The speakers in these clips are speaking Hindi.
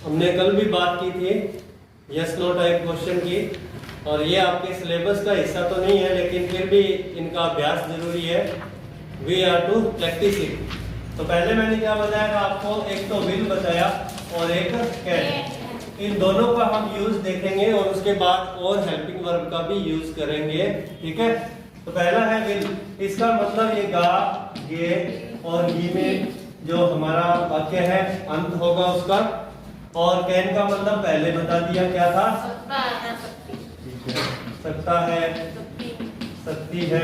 हमने कल भी बात की थी यस नो टाइप क्वेश्चन की, और ये आपके सिलेबस का हिस्सा तो नहीं है लेकिन फिर भी इनका अभ्यास जरूरी है। वी आर टू प्रैक्टिस इट। तो पहले मैंने क्या बताया था आपको, एक तो विल बताया और एक कैन। इन दोनों का हम यूज देखेंगे और उसके बाद और हेल्पिंग वर्ब का भी यूज करेंगे, ठीक है। तो पहला है विल, इसका मतलब ये गा, गे और गी में जो हमारा वाक्य है अंत होगा उसका। और कैन का मतलब पहले बता दिया क्या था, सकता है, सकती है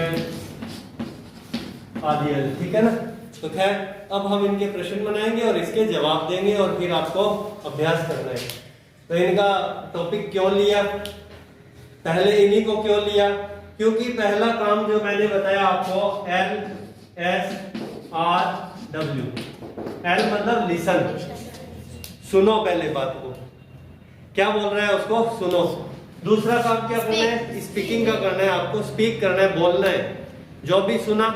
आदि, ठीक है ना। तो खैर अब हम इनके प्रश्न बनाएंगे और इसके जवाब देंगे और फिर आपको अभ्यास करना है। तो इनका टॉपिक क्यों लिया, पहले इन्हीं को क्यों लिया, क्योंकि पहला काम जो मैंने बताया आपको LSRW, L मतलब लिसन, सुनो पहले बात को, क्या बोल रहा है उसको सुनो। दूसरा काम क्या करना है, स्पीकिंग का करना है, आपको स्पीक करना है, बोलना है, जो भी सुना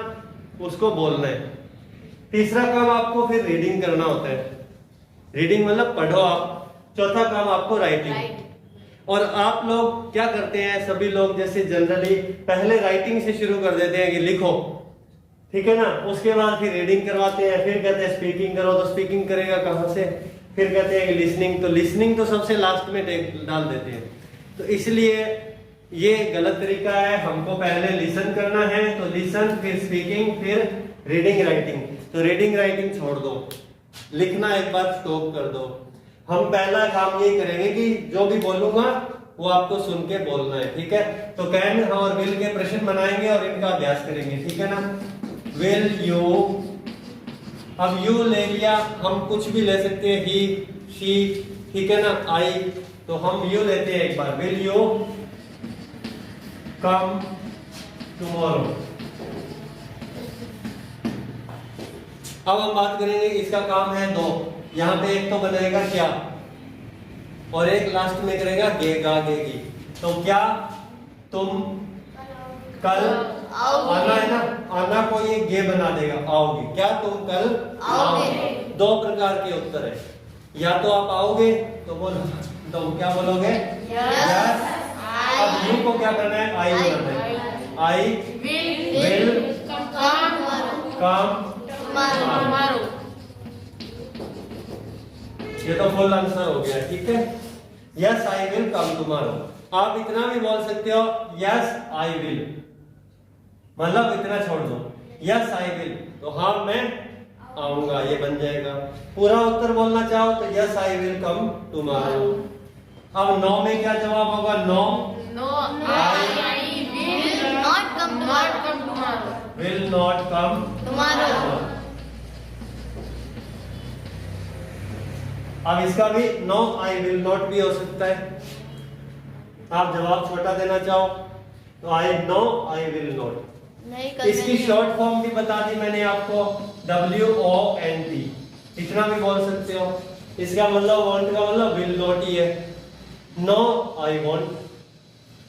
उसको बोलना है। तीसरा काम आपको फिर रीडिंग करना होता है, रीडिंग मतलब पढ़ो आप। चौथा काम आपको राइटिंग। और आप लोग क्या करते हैं, सभी लोग जैसे जनरली पहले राइटिंग से शुरू कर देते हैं कि लिखो, ठीक है ना, उसके बाद फिर रीडिंग करवाते हैं, फिर कहते हैं स्पीकिंग करो, तो स्पीकिंग करेगा कहां से, फिर कहते हैं कि लिसनिंग, तो लिसनिंग तो सबसे लास्ट में डाल देते हैं। तो इसलिए ये गलत तरीका है, हमको पहले लिसन करना है, तो लिसन फिर स्पीकिंग फिर रीडिंग राइटिंग। तो रीडिंग राइटिंग छोड़ दो, लिखना एक बार स्टॉप कर दो। हम पहला काम ये करेंगे कि जो भी बोलूंगा वो आपको सुन के बोलना है, ठीक है। तो कैन और विल के प्रश्न बनाएंगे और इनका अभ्यास करेंगे, ठीक है ना। विल यू, अब यू ले लिया, हम कुछ भी ले सकते हैं, ही, शी, ठीक है ना, आई, तो हम यू लेते हैं एक बार, विल यू कम टुमारो। अब हम बात करेंगे, इसका काम है दो, यहाँ पे एक तो बनेगा क्या और एक लास्ट में करेगा गेगा गेगी। तो क्या तुम कल आना है ना, आना को ये गे बना देगा, आओगे, क्या तुम कल आओगे। दो प्रकार के उत्तर है, या तो आप आओगे तो बोलो, तो क्या बोलोगे यस। अब यू को क्या करना है, आई करना है, आई विल कम टुमारो। ये तो फुल आंसर हो गया, ठीक है। Yes I will come tomorrow. आप इतना भी बोल सकते हो, यस आई विल, मतलब इतना छोड़ दो, यस आई विल, तो हाँ मैं आऊंगा, ये बन जाएगा। पूरा उत्तर बोलना चाहो तो yes I will come tomorrow. अब नो में क्या जवाब होगा, no I will not come tomorrow, will not come tomorrow. अब इसका भी नो आई विल नॉट भी हो सकता है। आप जवाब छोटा देना चाहो तो I know I will not. इसकी शॉर्ट फॉर्म भी बता दी मैंने आपको, WONT, इतना भी बोल सकते हो। इसका मतलब वांट का मतलब विल नॉट ही है। नो आई वांट,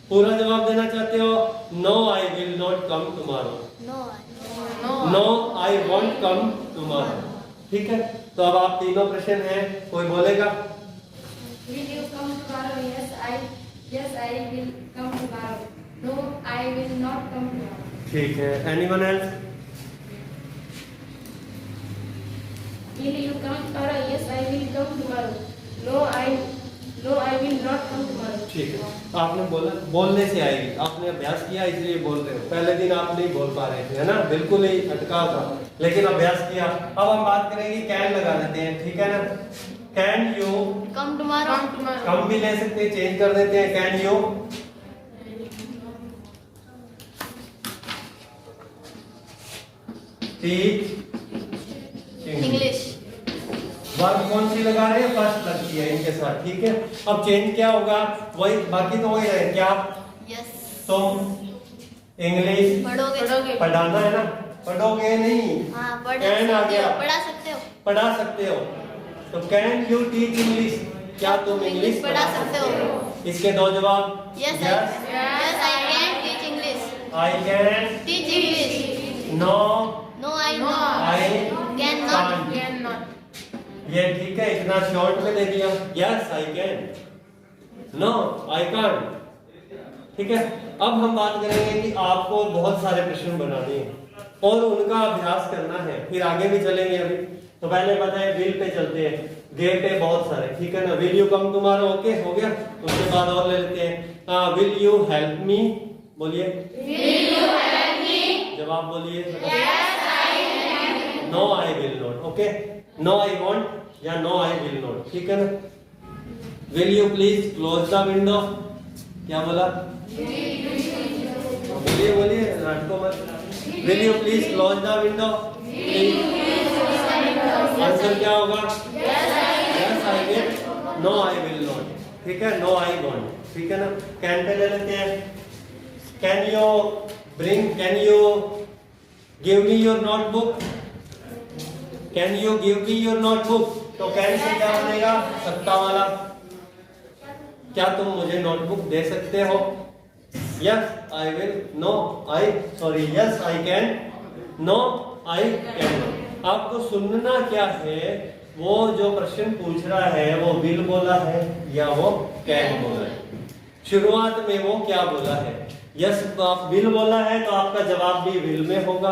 पूरा जवाब देना चाहते हो, no I will not come tomorrow, no I won't come tomorrow, ठीक है। तो अब आप तीनों प्रश्न हैं, कोई बोलेगा। Will you come tomorrow? Yes I will come tomorrow. No, I will not come tomorrow. ठीक है, anyone else. Will you come tomorrow? Yes I will come tomorrow. No, I will not come tomorrow. ठीक है, आपने बोला, बोलने से आएगी, आपने अभ्यास किया इसलिए बोल रहे हो। पहले दिन आप नहीं बोल पा रहे थे, है ना, बिल्कुल ही अटका था, लेकिन अभ्यास किया। अब हम बात करेंगे, कैन लगा देते हैं, ठीक है ना। Can you Come tomorrow. कम भी ले सकते हैं, चेंज कर देते हैं, can you teach English. Verb कौन सी लगा रहे हैं, फर्स्ट लगती है इनके साथ, ठीक है। अब चेंज क्या होगा, वही, बाकी तो वही रहे, क्या Yes. तुम इंग्लिश पढ़ोगे. पढ़ाना है ना, पढ़ोगे नहीं, हाँ, पढ़ कैन आ सकते गया, हो, पढ़ा सकते हो. पढ़ा सकते हो। तो कैन यू टीच इंग्लिश, क्या तुम इंग्लिश पढ़ा सकते हो. इसके दो जवाब, Yes, I can teach English. I can, Teach English. No No, I I cannot. can't. ये ठीक है, इतना शॉर्ट में दे दिया। Yes I can, no I can't. ठीक है, अब हम बात करेंगे कि आपको बहुत सारे प्रश्न बनाने हैं और उनका अभ्यास करना है, फिर आगे भी चलेंगे। अभी तो पहले बताए विल पे चलते हैं, गे पे बहुत सारे, ठीक है ना। Will you come tomorrow, okay हो गया। उसके बाद और ले लेते हैं, विल यू हेल्प मी, बोलिए विल यू हेल्प मी, जवाब बोलिए yes I will, no I will not, okay, no I won't या नो आई विल नॉट, ठीक है ना। Will you please close the window, क्या बोला, बोलिए बोलिए नाटको मत, will you please close the window, answer क्या होगा yes I will, no I will not, ठीक है, नो आई वॉन्ट, ठीक है ना। कैन पे ले लेते हैं, can you bring, can you give me your notebook, can you give me your notebook, तो कैन से क्या बनेगा, सत्ता वाला, क्या तुम मुझे नोटबुक दे सकते हो, yes I will, no I sorry yes I can, no I can. आपको सुनना क्या है, वो जो प्रश्न पूछ रहा है वो विल बोला है या वो कैन बोला है, शुरुआत में वो क्या बोला है। यस आप विल बोला है तो आपका जवाब भी विल में होगा,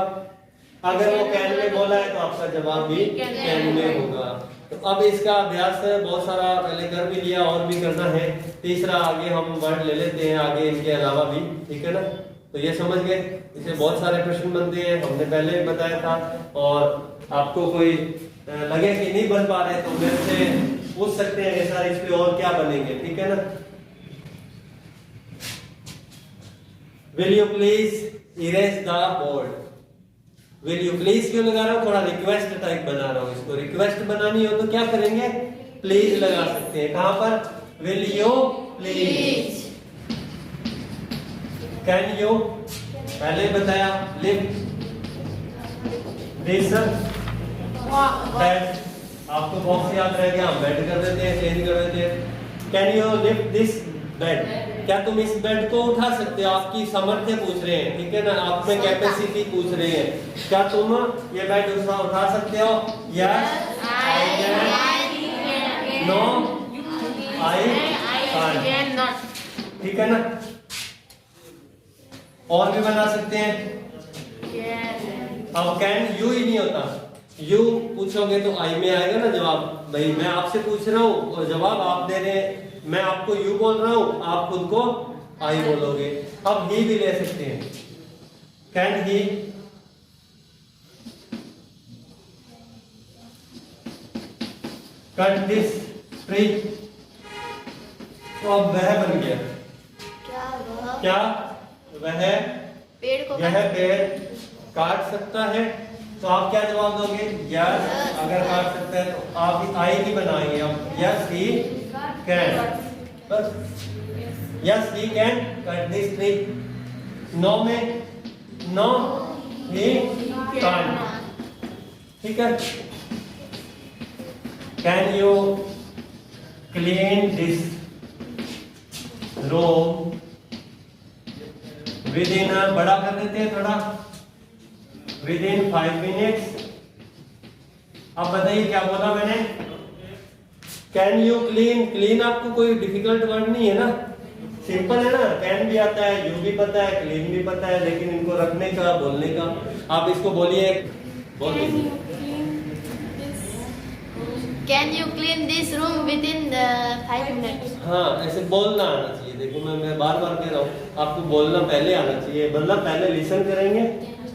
अगर वो कैन में बोला है तो आपका जवाब भी कैन में होगा। तो अब इसका अभ्यास बहुत सारा पहले कर भी लिया और भी करना है। तीसरा आगे हम वर्ड ले लेते हैं आगे इनके अलावा भी, ठीक है ना। तो ये समझ गए, इसे बहुत सारे प्रश्न बनते हैं, हमने पहले भी बताया था। और आपको कोई लगे कि नहीं बन पा रहे तो मेरे से पूछ सकते हैं कि सर इस पे और क्या बनेंगे, ठीक है ना। Will you please erase the board, will you please क्यों लगा रहा हूं, थोड़ा रिक्वेस्ट टाइप बना रहा हूं इसको। रिक्वेस्ट बनानी हो तो क्या करेंगे, प्लीज लगा सकते हैं। कहां पर, will you please, can you पहले बताया, लिफ्ट दिस बेड, आपको बॉक्स याद रह गया, हम बेड कर देते हैं, चेंज कर देते हैं। Can you lift this bed, क्या तुम इस बेड को उठा सकते हो, आपकी सामर्थ्य पूछ रहे हैं, ठीक है ना, आप में कैपेसिटी पूछ रहे हैं, क्या तुम ये बेड उठा सकते हो, yes I can, no I can not, ठीक है ना। और भी बना सकते हैं, अब कैन यू ही नहीं होता, यू पूछोगे तो आई में आएगा ना जवाब, भाई मैं आपसे पूछ रहा हूँ और जवाब आप दे रहे हैं, मैं आपको यू बोल रहा हूँ, आप खुद को आई बोलोगे। अब ही भी ले सकते हैं, can he cut this tree, तो अब वह बन गया, क्या वह पेड़ को, यह पेड़ काट सकता है, तो आप क्या जवाब दोगे, यस, अगर काट सकता है तो आप आई ही बनाएंगे, अब यस ही कैन, बस yes he can cut this tree. No में नो ही कांट, ठीक है। Can you clean this room within, बड़ा कर देते हैं थोड़ा, विद इन 5 मिनट्स। अब बताइए क्या बोला मैंने, कैन यू क्लीन, क्लीन आपको कोई डिफिकल्ट वर्ड नहीं है ना, सिंपल है ना, कैन भी आता है, यू भी पता है, क्लीन भी पता है, लेकिन इनको रखने का, बोलने का, आप इसको बोलिए, बोलिए can you clean this room within 5 minutes. हाँ ऐसे बोलना आना चाहिए, देखो मैं बार बार कह रहा हूँ, आपको बोलना पहले आना चाहिए, मतलब पहले लिसन करेंगे।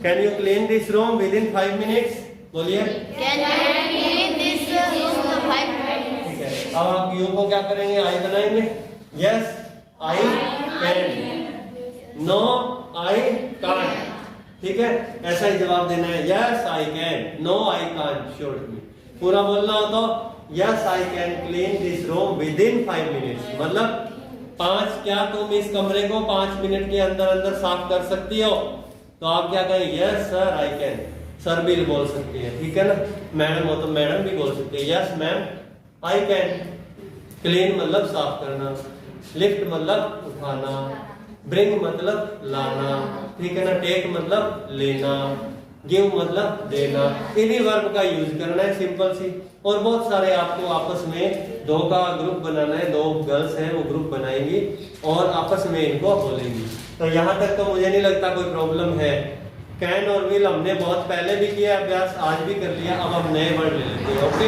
Can you clean this room within 5 minutes, बोलिए can you clean this room in 5 minutes, ठीक है। अब आप यू को क्या करेंगे, आई बनाएंगे, yes I can, no I can't, ठीक है, ऐसा ही जवाब देना है, yes I can, no I can't, short में पूरा बोलना हो तो yes I can clean this room within 5 minutes, मतलब 5, क्या तुम इस कमरे को 5 मिनट के अंदर अंदर साफ कर सकती हो, तो आप क्या कहें, yes sir I can, sir भी बोल सकती है, ठीक है ना। मैडम हो तो मैडम भी बोल सकती है, yes ma'am I can. Clean मतलब साफ करना, लिफ्ट मतलब उठाना, ब्रिंग मतलब लाना, ठीक है ना, टेक मतलब लेना, गिव मतलब देना, इन्हीं वर्ब का यूज करना है, सिंपल सी। और बहुत सारे आपको आपस में दो का ग्रुप बनाना है, दो गर्ल्स हैं वो ग्रुप बनाएंगी और आपस में इनको बोलेंगी। तो यहाँ तक तो मुझे नहीं लगता कोई प्रॉब्लम है। कैन और विल हमने बहुत पहले भी किया अभ्यास, आज भी कर लिया, अब हम नए वर्ड ले लेते हैं। ओके,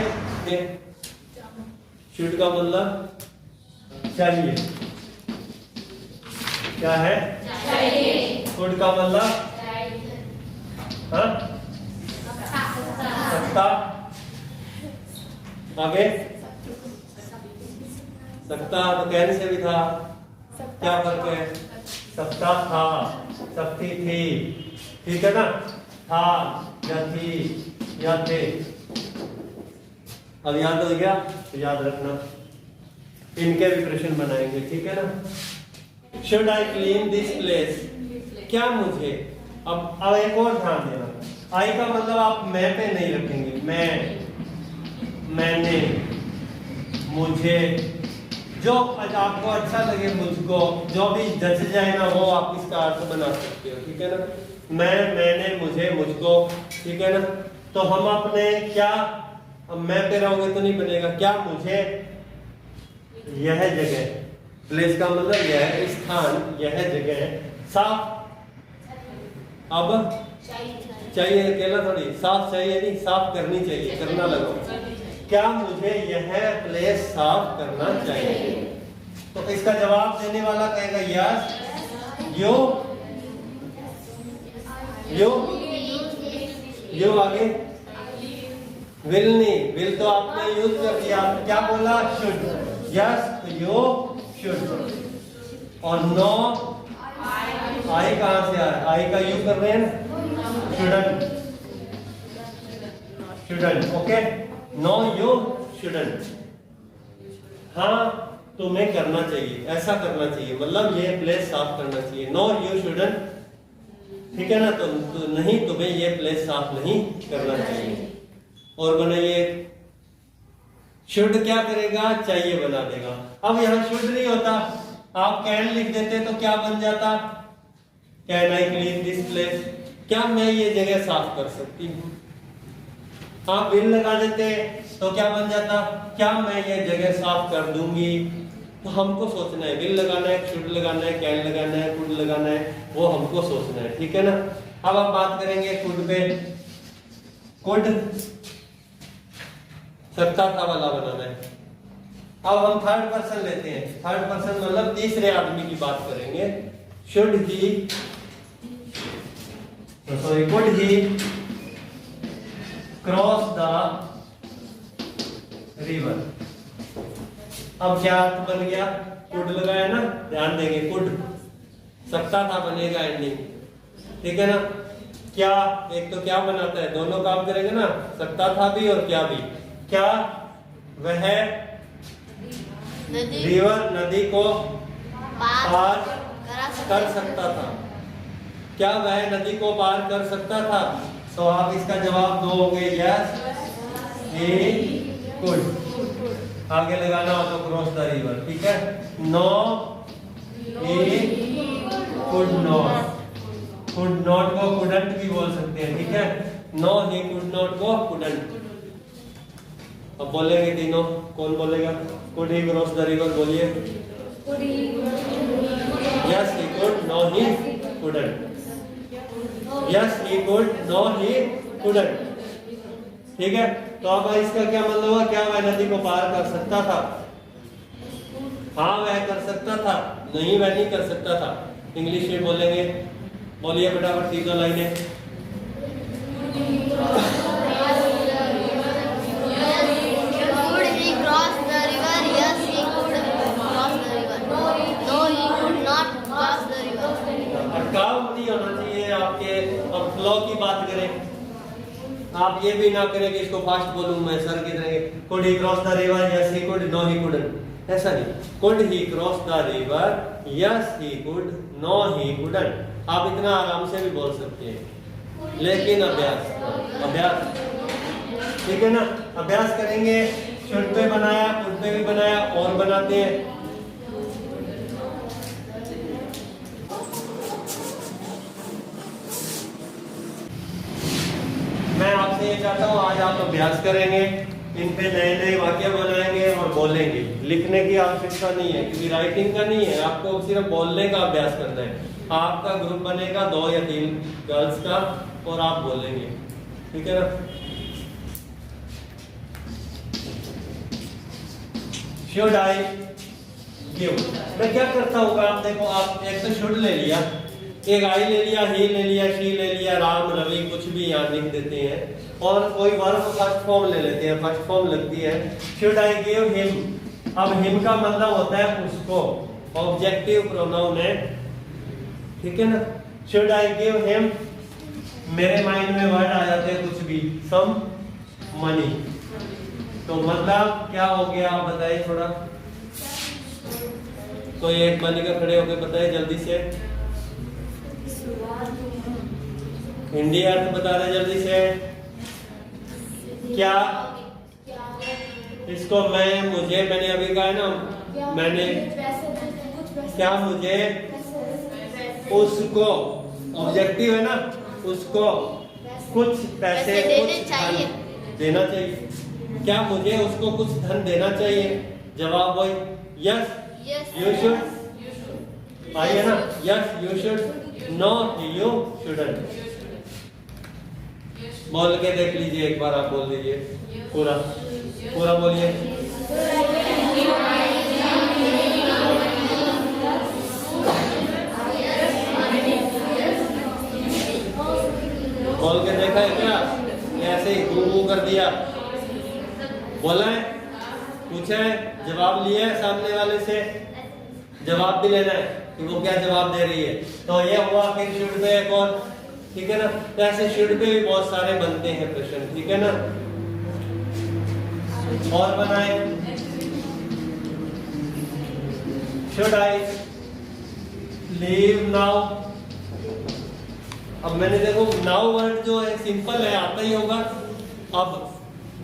शुड का मतलब चाहिए, क्या है चाहिए। शुड का मतलब हाँ सकता, आगे सकता तो कैन से भी था, क्या फर्क है, सकता था, सकती थी, ठीक है ना, था या थी या थे। अब याद हो गया तो याद रखना, इनके भी प्रश्न बनाएंगे, ठीक है ना। Should I clean this place, क्या मुझे, अब एक और ध्यान देना, आई का मतलब आप मैं पे नहीं रखेंगे, मैं, मैंने, मुझे, जो आपको अच्छा लगे, मुझको, जो भी जच जाए ना वो आप इसका अर्थ बना सकते हो, ठीक है ना। मैं, मैंने, मुझे, मुझको, ठीक है ना। तो हम अपने क्या, अब मैं पे रहोगे तो नहीं बनेगा, क्या मुझे यह जगह, प्लेस का मतलब यह स्थान, यह जगह साफ, अब चाहिए अकेला थोड़ी, साफ चाहिए नहीं, साफ करनी चाहिए, करना लगो, क्या मुझे यह प्लेस साफ करना चाहिए। तो इसका जवाब देने वाला कहेगा यस, यू, यू, यू, आगे विल नहीं, विल तो आपने यूज कर दिया, क्या बोला, शुड, यस तो यू शुड, और नो, आई कहां से आ रहा है, आई का यू कर रहे हैं, shouldn't, shouldn't, okay, no you shouldn't, हाँ तुम्हें करना चाहिए, ऐसा करना चाहिए, मतलब ये प्लेस साफ करना चाहिए, नो यू शुडंट, ठीक है ना। तो नहीं, तुम्हें ये प्लेस साफ नहीं करना चाहिए। और बनाइए, शुड क्या करेगा, चाहिए बना देगा। अब यहाँ शुड नहीं होता, आप कैन लिख देते तो क्या बन जाता, can I clean this place, क्या मैं ये जगह साफ कर सकती हूँ। आप विल लगा देते तो क्या बन जाता, क्या मैं ये जगह साफ कर दूंगी। तो हमको सोचना है, विल लगाना है, शुड लगाना है, कैन लगाना है, कुड लगाना है, वो हमको सोचना है, ठीक है ना। अब आप बात करेंगे कुड पे, कुड सकता था वाला बनाना है। अब हम थर्ड पर्सन लेते हैं, थर्ड पर्सन मतलब तीसरे आदमी की बात करेंगे। Should he, sorry could he cross the river. अब क्या अर्थ बन गया, कुड लगाया ना, ध्यान देंगे, कुड सकता था बनेगा एंडिंग, ठीक है ना। क्या, एक तो क्या बनाता है, दोनों काम करेंगे ना, सकता था भी और क्या भी। क्या वह रिवर, नदी को पार कर सकता था, क्या वह नदी को पार कर सकता था। तो आप इसका जवाब दोगे यस ही कुड। आगे लगाना हो तो क्रॉस द रिवर, ठीक है। No he could not, could not को कुडंट भी बोल सकते हैं, ठीक है। नो ही कुड नॉट को कुडंट। अब बोलेंगे तीनों, कौन बोलेगा, could he cross the river, बोलिए। Yes he could, no he couldn't. Yes he could, no he couldn't, ठीक है। तो अब इसका क्या मतलब हुआ, क्या वह नदी को पार कर सकता था। हाँ वह कर सकता था, नहीं वह नहीं कर सकता था। इंग्लिश में बोलेंगे, बोलिए फटाफट तीनों लाइनें। अटकाव नहीं होना चाहिए आपके। अब फ्लो की बात करें, आप ये भी ना करें कि इसको फास्ट बोलूं मैं सर की तरह, could he cross the river, yes he could, no he couldn't, ऐसा नहीं। Could he cross the river, yes he could, no he couldn't. आप इतना आराम से भी बोल सकते हैं, लेकिन अभ्यास, अभ्यास, ठीक है ना। अभ्यास करेंगे, शुड पे बनाया, कुड पे भी बनाया, और बनाते हैं। मैं आपसे ये चाहता हूँ आज आप अभ्यास करेंगे, इन पे नए नए वाक्य बनाएंगे और बोलेंगे। लिखने की आवश्यकता नहीं है क्योंकि राइटिंग का नहीं है, आपको सिर्फ बोलने का अभ्यास करना है। आपका ग्रुप बनेगा 2 या 3 गर्ल्स का और आप बोलेंगे, ठीक है ना। शुड आई गिव, मैं क्या करता हूँ आप देखो, आप एक तो शुड ले लिया, एक आई ले लिया, ही ले लिया, शी ले लिया, राम रवि कुछ भी यहाँ लिख देते हैं और कोई वर्ब फर्स्ट फॉर्म ले लेते हैं, फर्स्ट फॉर्म लगती है। शुड आई गिव हिम, अब हिम का मतलब होता है उसको, ऑब्जेक्टिव प्रोनाउन है, ठीक है ना। शुड आई गिव हिम, मेरे माइंड में वर्ड आ जाते हैं कुछ भी, सम मनी, तो मतलब क्या हो गया आप बताइए थोड़ा, तो एक मनी का खड़े होकर बताइए जल्दी से, हिंदी अर्थ बता रहे जल्दी से। क्या इसको मैं मुझे मैंने अभी कहा है ना, मैंने क्या मुझे उसको, ऑब्जेक्टिव है ना, उसको कुछ पैसे कुछ धन देना चाहिए। क्या मुझे उसको कुछ धन देना चाहिए? जवाब वही यस यू शुड, आइए ना, yes you should, no you shouldn't. बोल के देख लीजिए एक बार, आप बोल दीजिए पूरा पूरा बोलिए। बोल के देखा है क्या? ऐसे ही गू कर दिया, बोला है, पूछा है, जवाब लिया है सामने वाले से, जवाब भी लेना है कि वो क्या जवाब दे रही है। तो ये हुआ फिर शुड पे एक और, ठीक है ना। तो ऐसे शुड पे भी बहुत सारे बनते हैं प्रश्न, ठीक है ना। और बनाए, शुड आई लीव नाउ। अब मैंने देखो नाउ वर्ड जो है सिंपल है, आता ही होगा। अब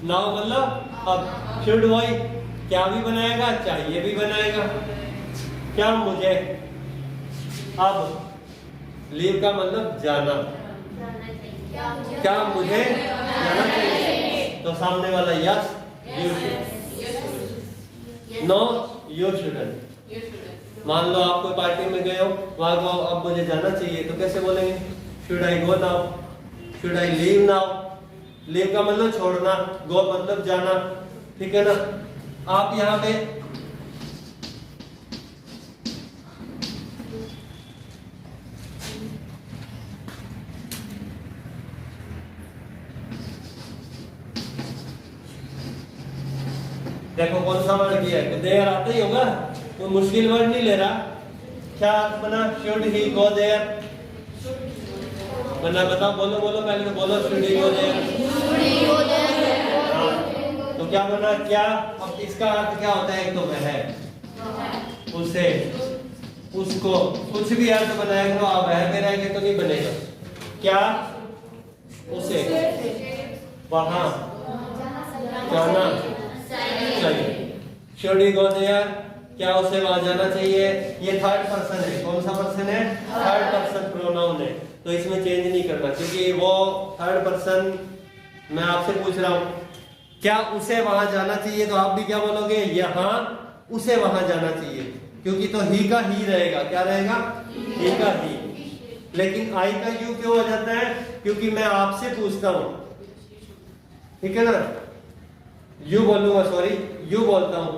नाउ मतलब अब, शुड वही क्या भी बनाएगा, चाहिए भी बनाएगा। क्या मुझे, अब लीव का मतलब जाना, क्या मुझे जाना चाहिए, तो सामने वाला yes you should, no you shouldn't. मान लो आप कोई पार्टी में गए हो, वहां को अब मुझे जाना चाहिए, तो कैसे बोलेंगे? Should I go now, should I leave now. Leave का मतलब छोड़ना, गो मतलब जाना, ठीक है ना। आप यहाँ पे देखो कौन सा वर्ड किया है, देयर आता ही होगा, कोई मुश्किल वर्ड नहीं ले रहा। क्या बना? शुड ही गो देयर बना, बताओ, बोलो बोलो, पहले तो बोलो, शुड ही गो देयर। तो क्या बना? क्या, अब इसका अर्थ क्या होता है? एक तो वह, उसे, उसको, कुछ भी अर्थ बनाएगा तो आप वह पे रहेंगे तो नहीं बनेगा। क्या, उसे वहां जाना चाहिए। शुड ही गो देयर, क्या उसे वहां जाना चाहिए? ये थर्ड पर्सन है, कौन सा पर्सन है? थर्ड पर्सन प्रोनाउन है, तो इसमें चेंज नहीं करना क्योंकि वो थर्ड पर्सन। मैं आपसे पूछ रहा हूं, क्या उसे वहां जाना चाहिए, तो आप भी क्या बोलोगे? यहाँ उसे वहां जाना चाहिए, क्योंकि तो ही का ही रहेगा। क्या रहेगा? ही का ही। लेकिन आई का यू क्यों हो जाता है? क्योंकि मैं आपसे पूछता हूं, ठीक है ना। यू बोलूंगा, सॉरी यू बोलता हूं,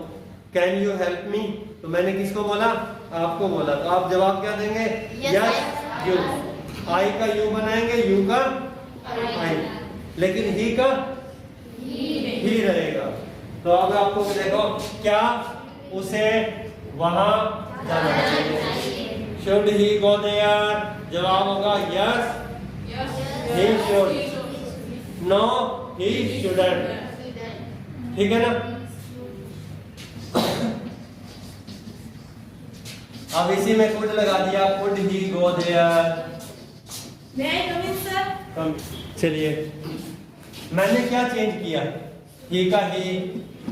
कैन यू हेल्प मी, तो मैंने किसको बोला? आपको बोला, तो आप जवाब क्या देंगे? Yes you. आई का यू बनाएंगे, यू का आई, लेकिन ही का ही रहेगा। तो अब आपको देखो, क्या उसे वहां जाना चाहिए? शुड ही गो देयर, जवाब होगा yes he should, no he shouldn't, ठीक है ना। अब इसी में कुड लगा दिया, कुड ही गो देयर। चलिए, मैंने क्या चेंज किया? ही का ही,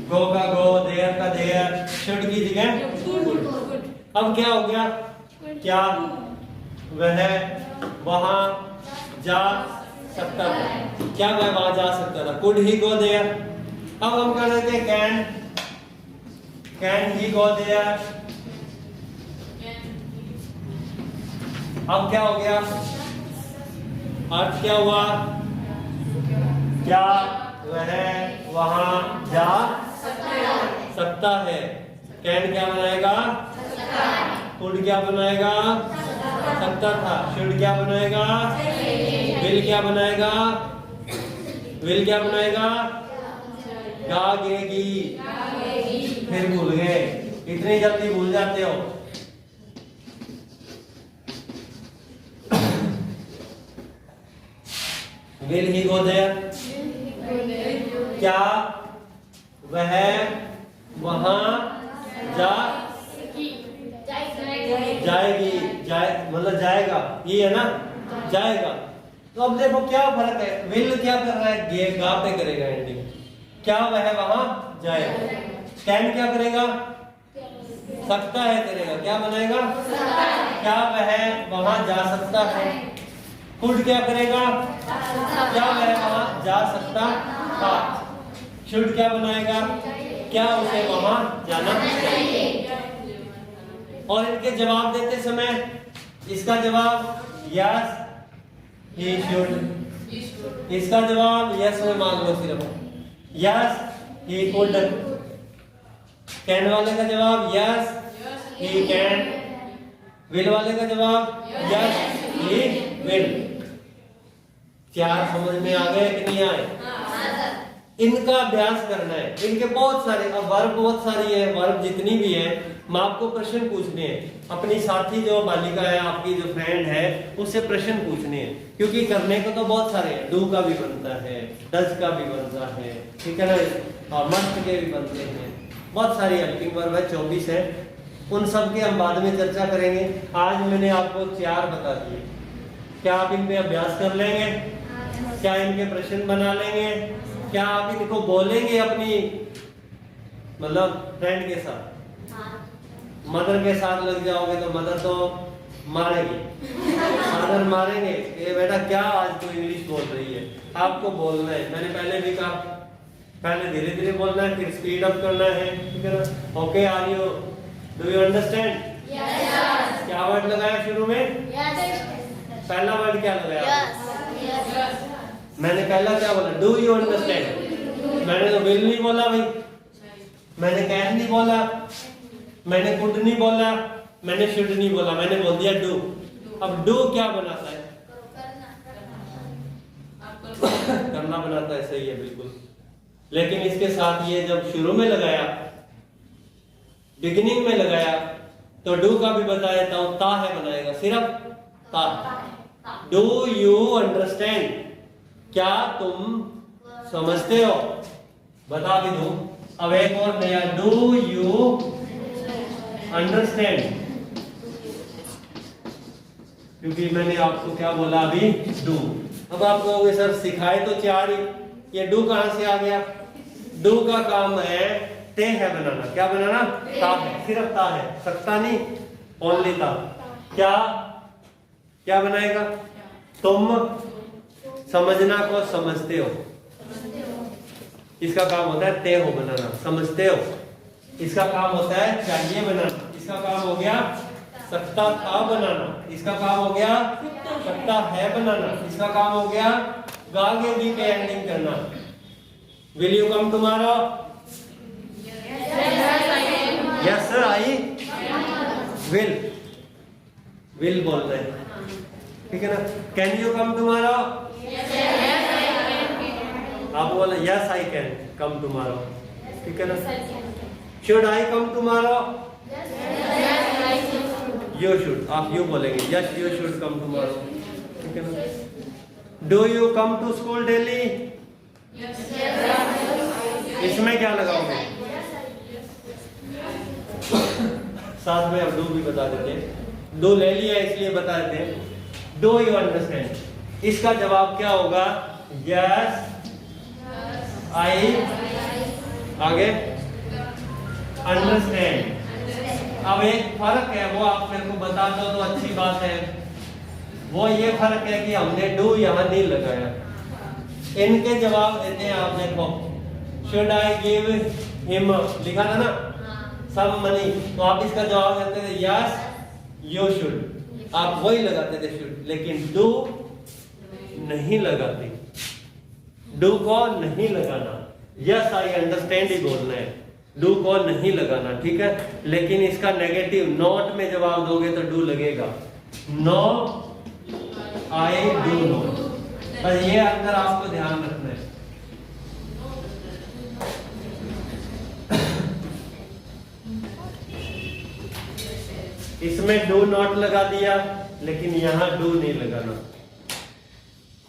गो का गो, देयर का देयर, शुड की जगह कुड। अब क्या हो गया? क्या वह वहां जा सकता था? क्या वह वहां जा सकता था? कुड ही गो देयर, अब हम कर देते हैं कैन ही गो देयर। अब क्या हो गया, अर्थ क्या हुआ, क्या वह वहां जा सकता है। कैन क्या बनाएगा, कुड क्या बनाएगा, सकता था। शुड क्या बनाएगा, विल क्या बनाएगा, विल क्या बनाएगा, गागेगी। फिर भूल गए, इतनी जल्दी भूल जाते हो। विल ही गो देयर, क्या वह वहां जा जाएगी, मतलब जाएगा, ये है ना, जाएगा। तो अब देखो क्या फर्क है, विल क्या कर रहा है, गे गा पे करेगा एंडिंग, क्या वह वहां जाएगा। कैन क्या करेगा, सकता है करेगा, क्या बनाएगा, क्या वह वहां जा सकता है। कुड क्या करेगा, क्या वह वहां जा सकता था। शुड क्या बनाएगा, क्या उसे वहां जाना चाहिए। और इनके जवाब देते समय इसका जवाब यस ही शुड, इसका जवाब यस में मान लो सिर्फ, यस ही कुड। कैन वाले का जवाब यस ही कैन, विल वाले का जवाब यस ही विल। चार समझ में आ गए कि नहीं आए? इनका अभ्यास करना है, इनके बहुत सारे, अब वर्ब बहुत सारी है, वर्ब जितनी भी है मैं आपको प्रश्न पूछने हैं। अपनी साथी जो बालिका है, आपकी जो फ्रेंड है, उससे प्रश्न पूछने हैं, क्योंकि करने को तो बहुत सारे हैं। डू का भी बनता है, डज का भी बनता है, ठीक है ना, और मस्ट के भी बनते हैं, बहुत सारी हेल्पिंग वर्ब है, 24 है। उन सब की हम बाद में चर्चा करेंगे। आज मैंने आपको 4 बता दिए, क्या आप इन पे अभ्यास कर लेंगे, क्या इनके प्रश्न बना लेंगे, क्या आप इनको बोलेंगे अपनी मतलब फ्रेंड के साथ, मदर के साथ लग जाओगे तो मदर तो मारेगी, फादर मारेंगे, ये बेटा क्या आज तू इंग्लिश बोल रही है। आपको बोलना है, मैंने पहले भी कहा, पहले धीरे धीरे बोलना है, फिर स्पीड अप करना है, ठीक है ना। Okay, are you, do you understand? Yes. क्या वर्ड लगाया शुरू में? यस। पहला वर्ड क्या लगाया? यस। मैंने पहला क्या बोला? Do you understand. मैंने तो विल नहीं बोला भाई, मैंने कैन नहीं बोला, मैंने कुड नहीं बोला, मैंने शुड नहीं बोला, मैंने बोल दिया डू। अब डू क्या बनाता है? करना बनाता है, सही है बिल्कुल। लेकिन इसके साथ ये जब शुरू में लगाया, बिगिनिंग में लगाया, तो डू का भी बता देता हूं, ता है बनाएगा, सिर्फ ता। डू यू अंडरस्टैंड, क्या तुम समझते हो? बता भी दूं, अब एक और नया, डू यू अंडरस्टैंड, क्योंकि मैंने आपको क्या बोला अभी, डू। अब आप कहोगे सर सिखाए तो 4 ही, ये डू कहां से आ गया? डू का काम है ते है बनाना, क्या बनाना? ता है, सिर्फ ता है, सकता नहीं, ओनली ता। क्या क्या बनाएगा? तुम समझना को समझते हो, इसका काम होता है ते हो बनाना, समझते हो। इसका काम होता है चाहिए बनाना, इसका काम हो गया सकता था बनाना, इसका काम हो गया सकता है बनाना, इसका काम हो गया गागे भी पे एंडिंग करना। Will you come tomorrow? Yes sir, I will, will बोल रहे हैं, ठीक है ना। Can you come tomorrow? आप बोले yes I can come tomorrow, ठीक है ना। Should I come tomorrow? You should, आप यू बोलेंगे, yes you should come tomorrow, ठीक है ना। Do you come to school daily? इसमें क्या लगाओगे? साथ में अब डू भी बता देते हैं, डू ले लिया इसलिए बता देते हैं। डू यू अंडरस्टैंड, इसका जवाब क्या होगा? यस आई, आगे अंडरस्टैंड। अब एक फर्क है, वो आप मेरे को बता दो तो अच्छी बात है। वो ये फर्क है कि हमने डू यहां नहीं लगाया। इनके जवाब देते हैं आप देखो, शुड आई गिव हिम, लिखा था ना सम मनी, तो आप इसका जवाब देते थे यस यू शुड, आप वही लगाते थे शुड, लेकिन डू नहीं लगाते, डू को नहीं लगाना, यस आई अंडरस्टैंड ही बोलना है, डू को नहीं लगाना, ठीक है। लेकिन इसका नेगेटिव नॉट में जवाब दोगे तो डू लगेगा, नो आई डू नॉट, बस ये अंदर आपको ध्यान रखना है। इसमें डू नॉट लगा दिया, लेकिन यहां डू नहीं लगाना।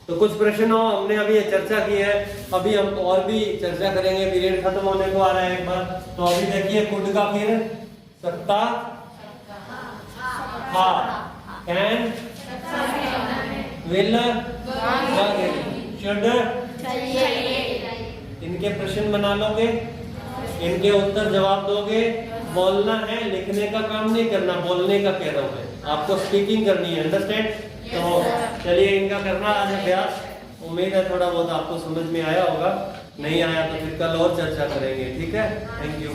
तो कुछ प्रश्न हो, हमने अभी ये चर्चा की है, अभी हम और भी चर्चा करेंगे, पीरियड खत्म होने को आ रहा है एक बार। तो अभी देखिए कुड का फिर सकता, हा, कैन, विल, शुड, इनके प्रश्न बना लोगे, इनके उत्तर जवाब दोगे, बोलना है, लिखने का काम नहीं करना, बोलने का कह रहा हूं मैं, आपको स्पीकिंग करनी है, अंडरस्टैंड। तो चलिए इनका करना आज अभ्यास, उम्मीद है थोड़ा बहुत आपको समझ में आया होगा, नहीं आया तो फिर कल और चर्चा करेंगे, ठीक है। Thank you.